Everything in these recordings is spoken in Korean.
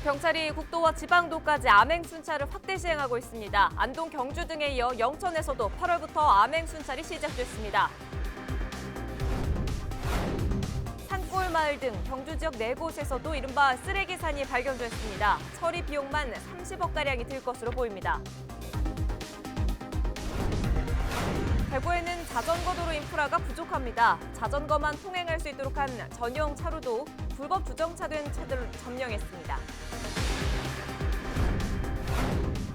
경찰이 국도와 지방도까지 암행 순찰을 확대 시행하고 있습니다. 안동, 경주 등에 이어 영천에서도 8월부터 암행 순찰이 시작됐습니다. 산골마을 등 경주 지역 4곳에서도 이른바 쓰레기산이 발견됐습니다. 처리 비용만 30억가량이 들 것으로 보입니다. 대구에는 자전거 도로 인프라가 부족합니다. 자전거만 통행할 수 있도록 한 전용 차로도 불법 주정차된 차들을 점령했습니다.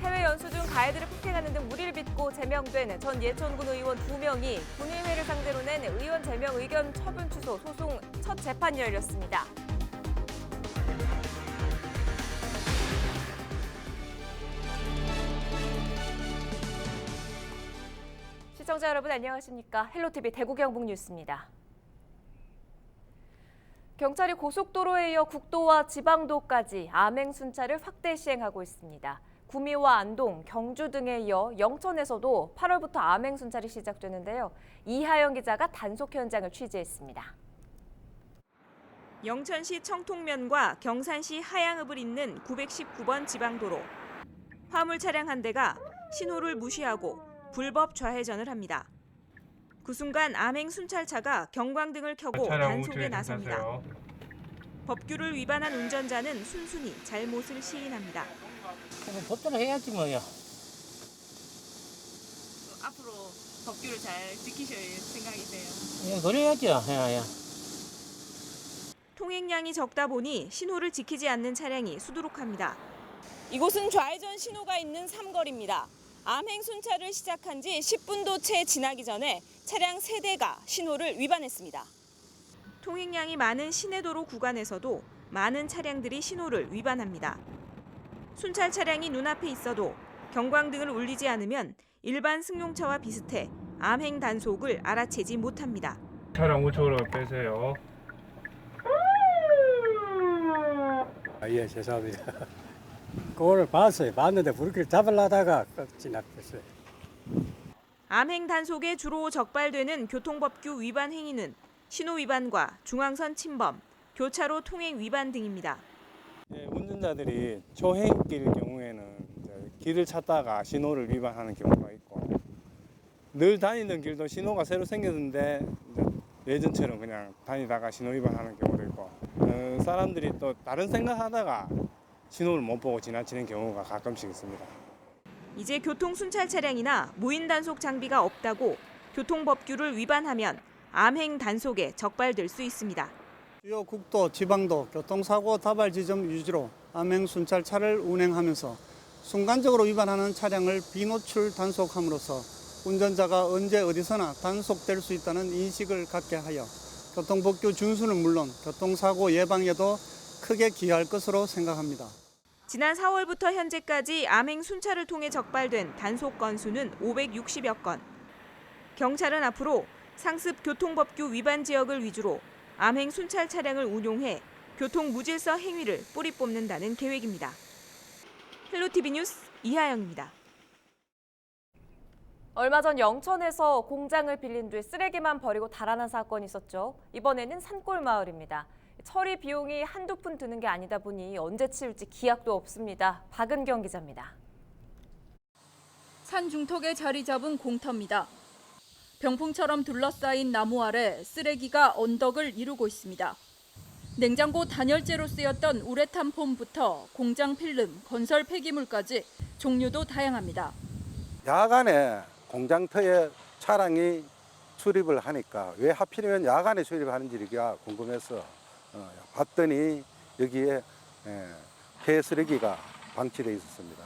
해외 연수 중 가해들을 폭행하는 등 무리를 빚고 제명된 전 예천군 의원 2명이 군의회를 상대로 낸 의원 제명 의견 처분 취소 소송 첫 재판이 열렸습니다. 시청자 여러분 안녕하십니까? 헬로티비 대구 경북 뉴스입니다. 경찰이 고속도로에 이어 국도와 지방도까지 암행 순찰을 확대 시행하고 있습니다. 구미와 안동, 경주 등에 이어 영천에서도 8월부터 암행 순찰이 시작되는데요. 이하영 기자가 단속 현장을 취재했습니다. 영천시 청통면과 경산시 하양읍을 잇는 919번 지방도로. 화물 차량 한 대가 신호를 무시하고 불법 좌회전을 합니다. 그 순간 암행 순찰차가 경광등을 켜고 단속에 나섭니다. 법규를 위반한 운전자는 순순히 잘못을 시인합니다. 법대로 해야지 뭐야. 앞으로 법규를 잘 지키실 생각이세요? 예, 그래야죠. 야. 통행량이 적다 보니 신호를 지키지 않는 차량이 수두룩합니다. 이곳은 좌회전 신호가 있는 삼거리입니다. 암행 순찰을 시작한 지 10분도 채 지나기 전에 차량 3대가 신호를 위반했습니다. 통행량이 많은 시내도로 구간에서도 많은 차량들이 신호를 위반합니다. 순찰 차량이 눈앞에 있어도 경광등을 울리지 않으면 일반 승용차와 비슷해 암행 단속을 알아채지 못합니다. 차량 우측으로 빼세요. 예, 죄송합니다. 그걸 봤는데 불길 잡으려다가 지나갔어요. 암행 단속에 주로 적발되는 교통법규 위반 행위는 신호 위반과 중앙선 침범, 교차로 통행 위반 등입니다. 예, 운전자들이 초행길 경우에는 길을 찾다가 신호를 위반하는 경우가 있고 늘 다니는 길도 신호가 새로 생겼는데 예전처럼 그냥 다니다가 신호 위반하는 경우도 있고 사람들이 또 다른 생각하다가 신호를 못 보고 지나치는 경우가 가끔씩 있습니다. 이제 교통순찰 차량이나 무인 단속 장비가 없다고 교통법규를 위반하면 암행 단속에 적발될 수 있습니다. 주요 국도, 지방도 교통사고 다발 지점 유지로 암행 순찰차를 운행하면서 순간적으로 위반하는 차량을 비노출 단속함으로써 운전자가 언제 어디서나 단속될 수 있다는 인식을 갖게 하여 교통법규 준수는 물론 교통사고 예방에도 크게 기여할 것으로 생각합니다. 지난 4월부터 현재까지 암행 순찰을 통해 적발된 단속 건수는 560여 건. 경찰은 앞으로 상습 교통법규 위반 지역을 위주로 암행 순찰 차량을 운용해 교통 무질서 행위를 뿌리 뽑는다는 계획입니다. 헬로티비 뉴스 이하영입니다. 얼마 전 영천에서 공장을 빌린 뒤 쓰레기만 버리고 달아난 사건이 있었죠. 이번에는 산골마을입니다. 처리 비용이 한두 푼 드는 게 아니다 보니 언제 치울지 기약도 없습니다. 박은경 기자입니다. 산 중턱에 자리 잡은 공터입니다. 병풍처럼 둘러싸인 나무 아래 쓰레기가 언덕을 이루고 있습니다. 냉장고 단열재로 쓰였던 우레탄 폼부터 공장 필름, 건설 폐기물까지 종류도 다양합니다. 야간에 공장터에 차량이 출입을 하니까 왜 하필이면 야간에 출입하는지가 궁금해서 봤더니 여기에 폐쓰레기가 방치되어 있었습니다.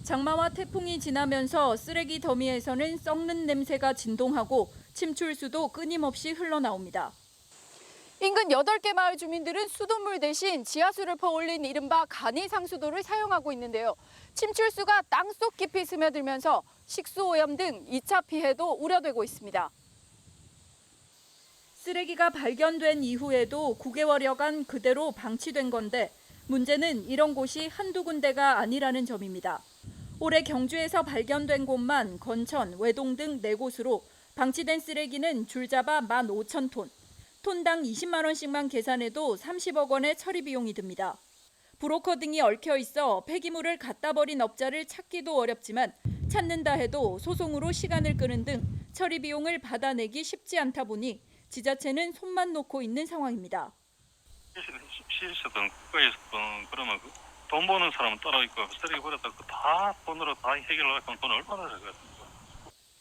장마와 태풍이 지나면서 쓰레기 더미에서는 썩는 냄새가 진동하고 침출수도 끊임없이 흘러나옵니다. 인근 8개 마을 주민들은 수돗물 대신 지하수를 퍼올린 이른바 간이상수도를 사용하고 있는데요. 침출수가 땅속 깊이 스며들면서 식수오염 등 2차 피해도 우려되고 있습니다. 쓰레기가 발견된 이후에도 9개월여간 그대로 방치된 건데 문제는 이런 곳이 한두 군데가 아니라는 점입니다. 올해 경주에서 발견된 곳만 건천, 외동 등 4곳으로 방치된 쓰레기는 줄잡아 15,000톤. 톤당 20만 원씩만 계산해도 30억 원의 처리 비용이 듭니다. 브로커 등이 얽혀 있어 폐기물을 갖다 버린 업자를 찾기도 어렵지만 찾는다 해도 소송으로 시간을 끄는 등 처리 비용을 받아내기 쉽지 않다 보니 지자체는 손만 놓고 있는 상황입니다. 시에서든 국가에서든 그러면 돈 버는 사람은 따로 있고 쓰레기 버렸다 다 돈으로 다 해결하려면 돈 얼마나 들어가겠습니까?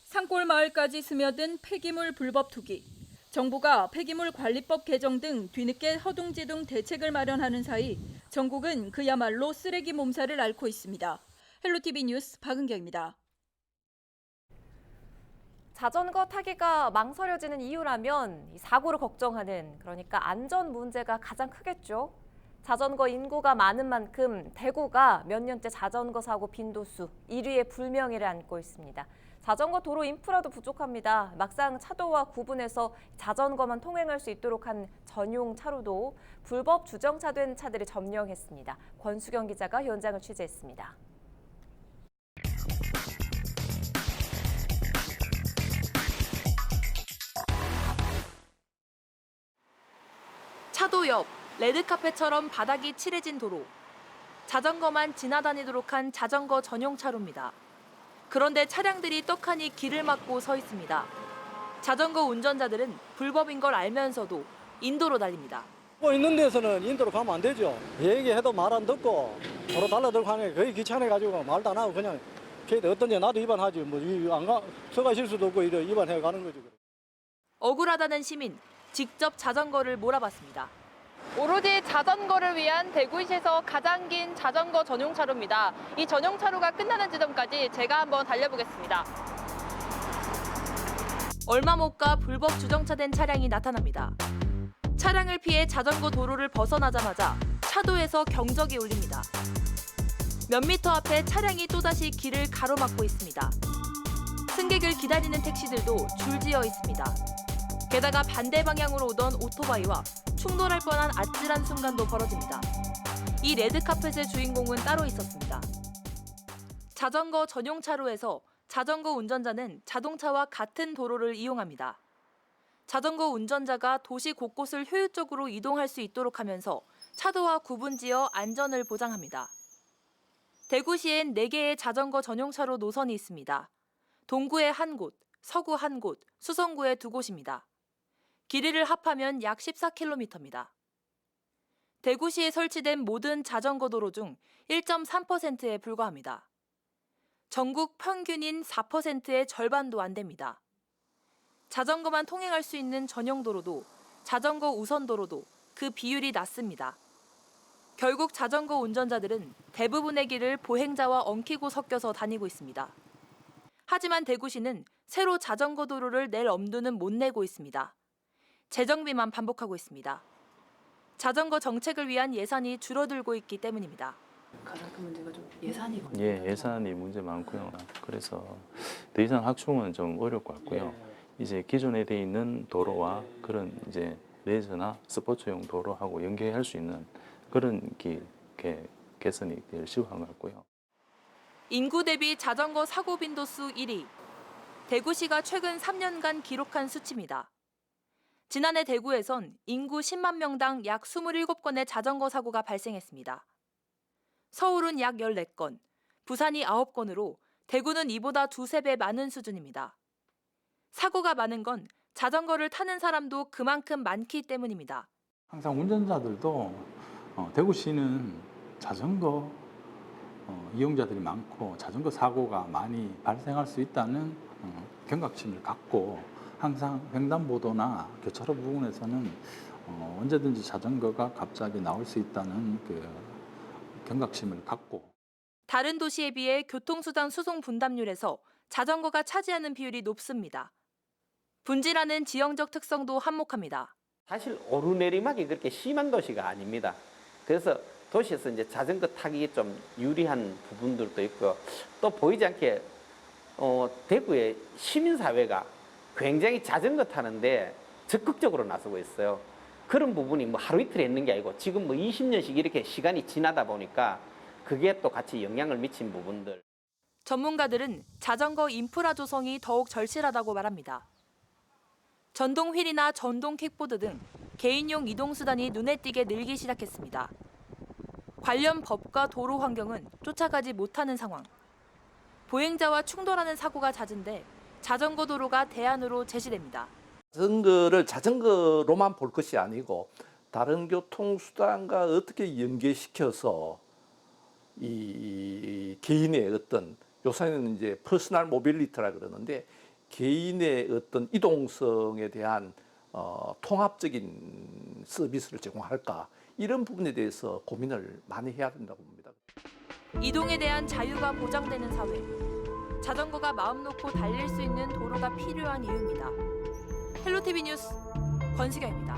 산골 마을까지 스며든 폐기물 불법 투기. 정부가 폐기물 관리법 개정 등 뒤늦게 허둥지둥 대책을 마련하는 사이 전국은 그야말로 쓰레기 몸살을 앓고 있습니다. 헬로티비 뉴스 박은경입니다. 자전거 타기가 망설여지는 이유라면 이 사고를 걱정하는, 그러니까 안전 문제가 가장 크겠죠. 자전거 인구가 많은 만큼 대구가 몇 년째 자전거 사고 빈도수 1위의 불명예를 안고 있습니다. 자전거 도로 인프라도 부족합니다. 막상 차도와 구분해서 자전거만 통행할 수 있도록 한 전용 차로도 불법 주정차된 차들이 점령했습니다. 권수경 기자가 현장을 취재했습니다. 차도 옆 레드카펫처럼 바닥이 칠해진 도로. 자전거만 지나다니도록 한 자전거 전용 차로입니다. 그런데 차량들이 떡하니 길을 막고 서 있습니다. 자전거 운전자들은 불법인 걸 알면서도 인도로 달립니다. 있는 데서는 인도로 가면 안 되죠. 얘기해도 말 안 듣고 도로 달라들고 하는 게 거의 귀찮아가지고 말도 안 하고 그냥 어떤지 나도 위반하지 안 가, 서가실 수도 없고 이래 위반해 가는 거지. 억울하다는 시민, 직접 자전거를 몰아봤습니다. 오로지 자전거를 위한 대구시에서 가장 긴 자전거 전용 차로입니다. 이 전용 차로가 끝나는 지점까지 제가 한번 달려보겠습니다. 얼마 못 가 불법 주정차된 차량이 나타납니다. 차량을 피해 자전거 도로를 벗어나자마자 차도에서 경적이 울립니다. 몇 미터 앞에 차량이 또다시 길을 가로막고 있습니다. 승객을 기다리는 택시들도 줄지어 있습니다. 게다가 반대 방향으로 오던 오토바이와 충돌할 뻔한 아찔한 순간도 벌어집니다. 이 레드카펫의 주인공은 따로 있었습니다. 자전거 전용 차로에서 자전거 운전자는 자동차와 같은 도로를 이용합니다. 자전거 운전자가 도시 곳곳을 효율적으로 이동할 수 있도록 하면서 차도와 구분지어 안전을 보장합니다. 대구시엔 4개의 자전거 전용 차로 노선이 있습니다. 동구에 한 곳, 서구 한 곳, 수성구에 2곳입니다. 길이를 합하면 약 14km입니다. 대구시에 설치된 모든 자전거 도로 중 1.3%에 불과합니다. 전국 평균인 4%의 절반도 안 됩니다. 자전거만 통행할 수 있는 전용 도로도 자전거 우선 도로도 그 비율이 낮습니다. 결국 자전거 운전자들은 대부분의 길을 보행자와 엉키고 섞여서 다니고 있습니다. 하지만 대구시는 새로 자전거 도로를 낼 엄두는 못 내고 있습니다. 재정비만 반복하고 있습니다. 자전거 정책을 위한 예산이 줄어들고 있기 때문입니다. 가장 큰 문제가 좀 예산이거든요. 예, 예산이 문제 많고요. 그래서 더 이상 확충은 좀 어려울 것 같고요. 이제 기존에 돼 있는 도로와 그런 이제 레저나 스포츠용 도로하고 연계할 수 있는 그런 개선이 될 시급한 것 같고요. 인구 대비 자전거 사고 빈도수 1위. 대구시가 최근 3년간 기록한 수치입니다. 지난해 대구에선 인구 10만 명당 약 27건의 자전거 사고가 발생했습니다. 서울은 약 14건, 부산이 9건으로 대구는 이보다 2~3배 많은 수준입니다. 사고가 많은 건 자전거를 타는 사람도 그만큼 많기 때문입니다. 항상 운전자들도 대구시는 자전거 이용자들이 많고 자전거 사고가 많이 발생할 수 있다는 경각심을 갖고 항상 횡단보도나 교차로 부분에서는 언제든지 자전거가 갑자기 나올 수 있다는 그 경각심을 갖고 다른 도시에 비해 교통수단 수송 분담률에서 자전거가 차지하는 비율이 높습니다. 분지라는 지형적 특성도 한몫합니다. 사실 오르내리막이 그렇게 심한 도시가 아닙니다. 그래서 도시에서 이제 자전거 타기 좀 유리한 부분들도 있고 또 보이지 않게 대구의 시민사회가 굉장히 자전거 타는데 적극적으로 나서고 있어요. 그런 부분이 뭐 하루 이틀에 있는 게 아니고 지금 뭐 20년씩 이렇게 시간이 지나다 보니까 그게 또 같이 영향을 미친 부분들. 전문가들은 자전거 인프라 조성이 더욱 절실하다고 말합니다. 전동 휠이나 전동 킥보드 등 개인용 이동수단이 눈에 띄게 늘기 시작했습니다. 관련 법과 도로 환경은 쫓아가지 못하는 상황. 보행자와 충돌하는 사고가 잦은데 자전거 도로가 대안으로 제시됩니다. 자전거를 자전거로만 볼 것이 아니고 다른 교통수단과 어떻게 연계시켜서 이 개인의 어떤 요새는 이제 퍼스널 모빌리티라 그러는데 개인의 어떤 이동성에 대한 통합적인 서비스를 제공할까 이런 부분에 대해서 고민을 많이 해야 된다고 봅니다. 이동에 대한 자유가 보장되는 사회. 자전거가 마음 놓고 달릴 수 있는 도로가 필요한 이유입니다. 헬로티비 뉴스 권수경입니다.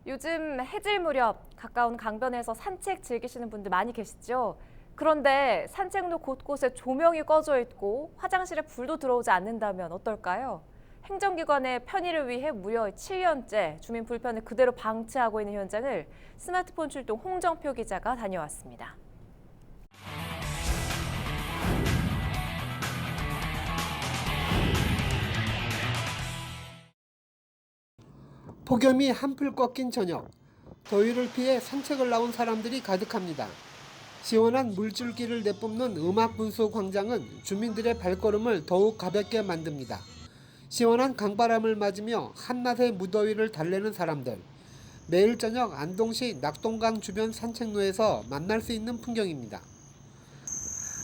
요즘 해질 무렵 가까운 강변에서 산책 즐기시는 분들 많이 계시죠? 그런데 산책로 곳곳에 조명이 꺼져 있고 화장실에 불도 들어오지 않는다면 어떨까요? 행정기관의 편의를 위해 무려 7년째 주민 불편을 그대로 방치하고 있는 현장을 스마트폰 출동 홍정표 기자가 다녀왔습니다. 폭염이 한풀 꺾인 저녁, 더위를 피해 산책을 나온 사람들이 가득합니다. 시원한 물줄기를 내뿜는 음악분수 광장은 주민들의 발걸음을 더욱 가볍게 만듭니다. 시원한 강바람을 맞으며 한낮의 무더위를 달래는 사람들. 매일 저녁 안동시 낙동강 주변 산책로에서 만날 수 있는 풍경입니다.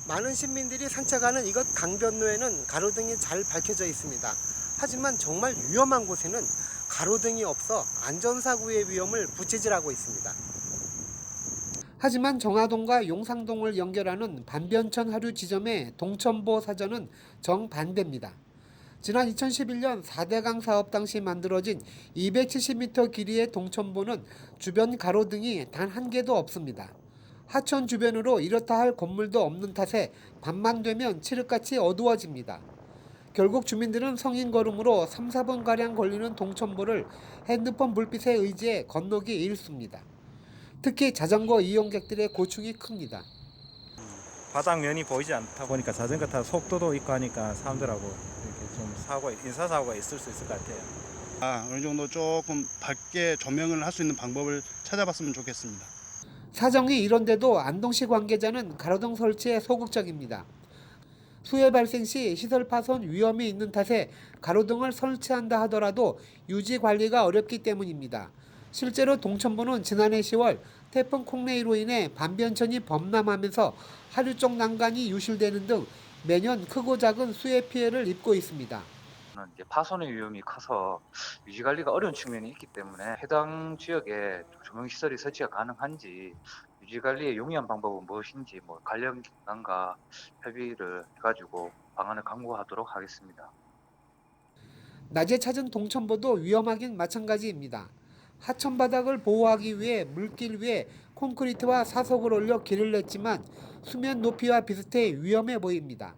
많은 시민들이 산책하는 이곳 강변로에는 가로등이 잘 밝혀져 있습니다. 하지만 정말 위험한 곳에는 가로등이 없어 안전사고의 위험을 부채질하고 있습니다. 하지만 정화동과 용상동을 연결하는 반변천 하류 지점의 동천보 사전은 정반대입니다. 지난 2011년 4대강 사업 당시 만들어진 270m 길이의 동천보는 주변 가로등이 단 한 개도 없습니다. 하천 주변으로 이렇다 할 건물도 없는 탓에 밤만 되면 칠흑같이 어두워집니다. 결국 주민들은 성인 걸음으로 3, 4분가량 걸리는 동천보를 핸드폰 불빛에 의지해 건너기 일쑤입니다. 특히 자전거 이용객들의 고충이 큽니다. 바닥면이 보이지 않다 보니까 자전거 타는 속도도 있고 하니까 사람들하고 이렇게 좀 인사사고가 있을 수 있을 것 같아요. 어느 정도 조금 밝게 조명을 할 수 있는 방법을 찾아봤으면 좋겠습니다. 사정이 이런데도 안동시 관계자는 가로등 설치에 소극적입니다. 수해 발생 시 시설 파손 위험이 있는 탓에 가로등을 설치한다 하더라도 유지 관리가 어렵기 때문입니다. 실제로 동천보는 지난해 10월 태풍 콩레이로 인해 반변천이 범람하면서 하류 쪽 난간이 유실되는 등 매년 크고 작은 수해 피해를 입고 있습니다. 이제 파손의 위험이 커서 유지 관리가 어려운 측면이 있기 때문에 해당 지역에 조명 시설이 설치가 가능한지 유지 관리의 용이한 방법은 무엇인지 관련 기관과 협의를 해가지고 방안을 강구하도록 하겠습니다. 낮에 찾은 동천보도 위험하긴 마찬가지입니다. 하천 바닥을 보호하기 위해 물길 위에 콘크리트와 사석을 올려 길을 냈지만 수면 높이와 비슷해 위험해 보입니다.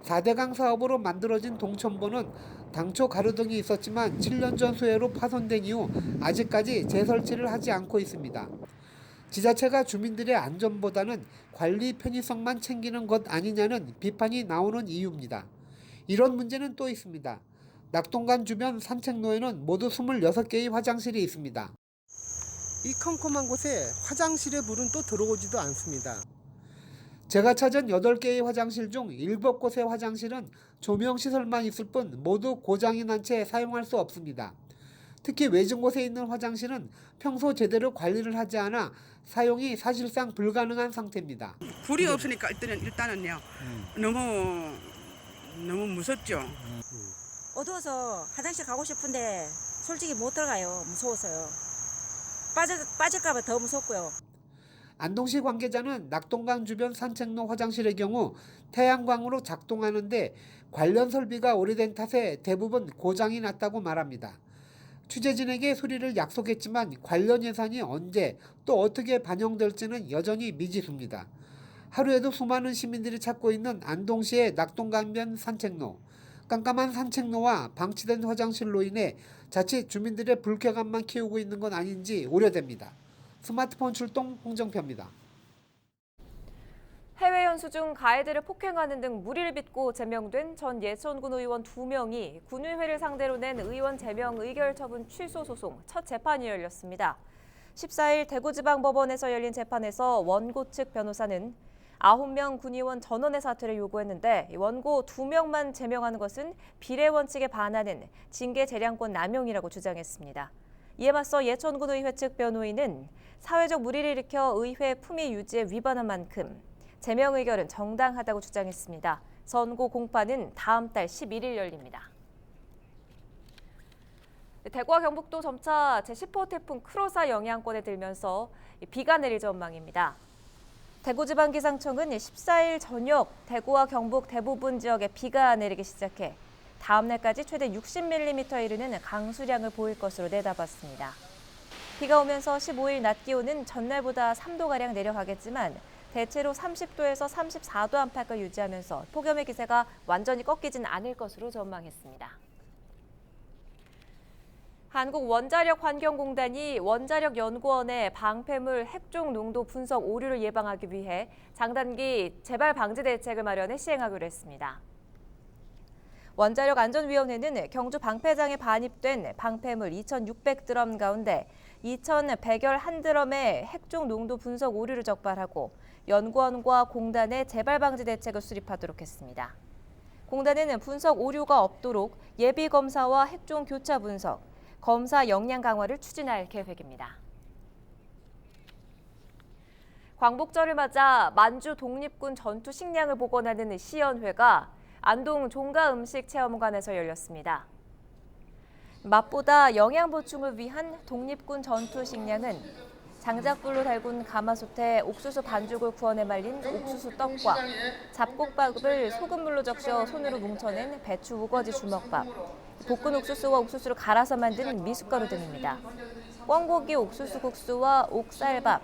4대강 사업으로 만들어진 동천보는 당초 가로등이 있었지만 7년 전 수해로 파손된 이후 아직까지 재설치를 하지 않고 있습니다. 지자체가 주민들의 안전보다는 관리 편의성만 챙기는 것 아니냐는 비판이 나오는 이유입니다. 이런 문제는 또 있습니다. 낙동강 주변 산책로에는 모두 26개의 화장실이 있습니다. 이 컴컴한 곳에 화장실의 물은 또 들어오지도 않습니다. 제가 찾은 8개의 화장실 중 7곳의 화장실은 조명시설만 있을 뿐 모두 고장이 난 채 사용할 수 없습니다. 특히 외진 곳에 있는 화장실은 평소 제대로 관리를 하지 않아 사용이 사실상 불가능한 상태입니다. 불이 없으니까 일단은요 너무 무섭죠. 어두워서 화장실 가고 싶은데 솔직히 못 들어가요. 무서워서요. 빠질까 봐 더 무섭고요. 안동시 관계자는 낙동강 주변 산책로 화장실의 경우 태양광으로 작동하는데 관련 설비가 오래된 탓에 대부분 고장이 났다고 말합니다. 취재진에게 수리를 약속했지만 관련 예산이 언제 또 어떻게 반영될지는 여전히 미지수입니다. 하루에도 수많은 시민들이 찾고 있는 안동시의 낙동강변 산책로. 깜깜한 산책로와 방치된 화장실로 인해 자칫 주민들의 불쾌감만 키우고 있는 건 아닌지 우려됩니다. 스마트폰 출동 홍정표입니다. 해외 연수 중 가해들을 폭행하는 등 무리를 빚고 제명된 전 예천군 의원 2명이 군의회를 상대로 낸 의원 제명 의결 처분 취소 소송 첫 재판이 열렸습니다. 14일 대구지방법원에서 열린 재판에서 원고 측 변호사는 9명 군의원 전원의 사퇴를 요구했는데 원고 2명만 제명하는 것은 비례 원칙에 반하는 징계 재량권 남용이라고 주장했습니다. 이에 맞서 예천군 의회 측 변호인은 사회적 물의를 일으켜 의회 품위 유지에 위반한 만큼 제명 의결은 정당하다고 주장했습니다. 선고 공판은 다음 달 11일 열립니다. 대구와 경북도 점차 제10호 태풍 크로사 영향권에 들면서 비가 내릴 전망입니다. 대구지방기상청은 14일 저녁 대구와 경북 대부분 지역에 비가 내리기 시작해 다음 날까지 최대 60mm에 이르는 강수량을 보일 것으로 내다봤습니다. 비가 오면서 15일 낮 기온은 전날보다 3도가량 내려가겠지만 대체로 30도에서 34도 안팎을 유지하면서 폭염의 기세가 완전히 꺾이진 않을 것으로 전망했습니다. 한국원자력환경공단이 원자력연구원의 방패물 핵종 농도 분석 오류를 예방하기 위해 장단기 재발 방지 대책을 마련해 시행하기로 했습니다. 원자력안전위원회는 경주 방패장에 반입된 방패물 2,600드럼 가운데 2,111드럼의 핵종 농도 분석 오류를 적발하고 연구원과 공단의 재발 방지 대책을 수립하도록 했습니다. 공단은 분석 오류가 없도록 예비 검사와 핵종 교차 분석, 검사 역량 강화를 추진할 계획입니다. 광복절을 맞아 만주 독립군 전투 식량을 복원하는 시연회가 안동 종가음식체험관에서 열렸습니다. 맛보다 영양 보충을 위한 독립군 전투 식량은 장작불로 달군 가마솥에 옥수수 반죽을 구워내 말린 옥수수 떡과 잡곡밥을 소금물로 적셔 손으로 뭉쳐낸 배추 우거지 주먹밥, 볶은 옥수수와 옥수수를 갈아서 만든 미숫가루 등입니다. 꿩고기 옥수수 국수와 옥쌀밥,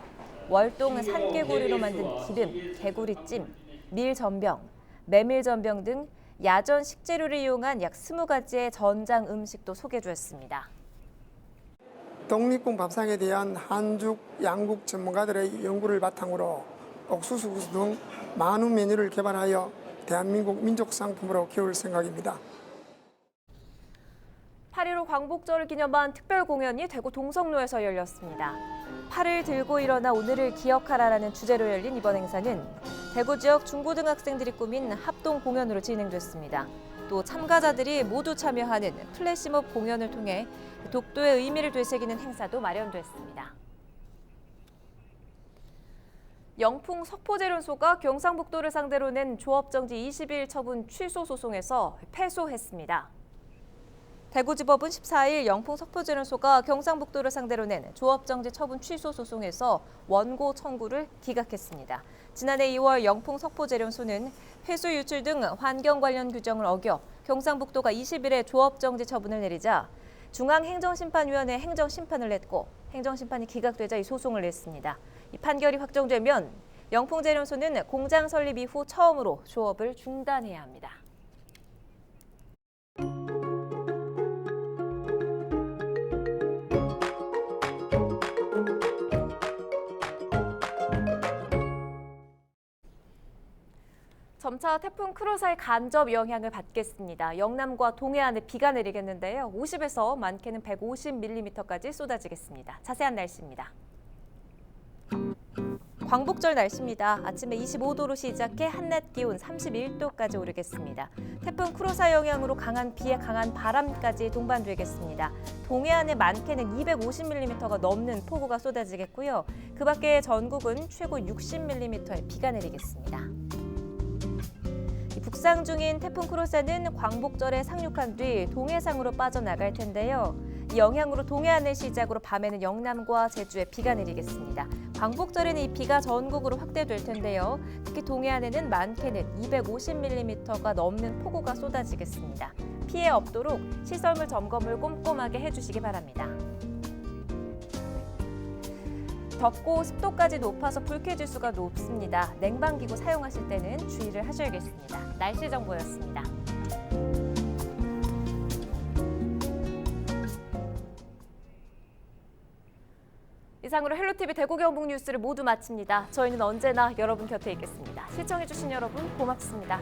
월동 산개구리로 만든 기름, 개구리찜, 밀전병, 메밀전병 등 야전 식재료를 이용한 약 20가지의 전장 음식도 소개해주었습니다. 독립군 밥상에 대한 한죽, 양국 전문가들의 연구를 바탕으로 옥수수 국수 등 많은 메뉴를 개발하여 대한민국 민족 상품으로 키울 생각입니다. 8.15 광복절을 기념한 특별 공연이 대구 동성로에서 열렸습니다. 팔을 들고 일어나 오늘을 기억하라라는 주제로 열린 이번 행사는 대구 지역 중고등학생들이 꾸민 합동 공연으로 진행됐습니다. 또 참가자들이 모두 참여하는 플래시몹 공연을 통해 독도의 의미를 되새기는 행사도 마련됐습니다. 영풍 석포제련소가 경상북도를 상대로 낸 조업정지 20일 처분 취소 소송에서 패소했습니다. 대구지법은 14일 영풍 석포제련소가 경상북도를 상대로 낸 조업정지 처분 취소 소송에서 원고 청구를 기각했습니다. 지난해 2월 영풍 석포제련소는 폐수 유출 등 환경 관련 규정을 어겨 경상북도가 20일에 조업정지 처분을 내리자 중앙행정심판위원회 행정심판을 냈고 행정심판이 기각되자 이 소송을 냈습니다. 이 판결이 확정되면 영풍제련소는 공장 설립 이후 처음으로 조업을 중단해야 합니다. 점차 태풍 크로사의 간접 영향을 받겠습니다. 영남과 동해안에 비가 내리겠는데요. 50에서 많게는 150mm까지 쏟아지겠습니다. 자세한 날씨입니다. 광복절 날씨입니다. 아침에 25도로 시작해 한낮 기온 31도까지 오르겠습니다. 태풍 크로사 영향으로 강한 비에 강한 바람까지 동반되겠습니다. 동해안에 많게는 250mm가 넘는 폭우가 쏟아지겠고요. 그 밖에 전국은 최고 60mm의 비가 내리겠습니다. 북상 중인 태풍 크로사는 광복절에 상륙한 뒤 동해상으로 빠져나갈 텐데요. 이 영향으로 동해안을 시작으로 밤에는 영남과 제주에 비가 내리겠습니다. 광복절에는 이 비가 전국으로 확대될 텐데요. 특히 동해안에는 많게는 250mm가 넘는 폭우가 쏟아지겠습니다. 피해 없도록 시설물 점검을 꼼꼼하게 해주시기 바랍니다. 덥고 습도까지 높아서 불쾌지수가 높습니다. 냉방기구 사용하실 때는 주의를 하셔야겠습니다. 날씨 정보였습니다. 이상으로 헬로티비 대구 경북 뉴스를 모두 마칩니다. 저희는 언제나 여러분 곁에 있겠습니다. 시청해주신 여러분 고맙습니다.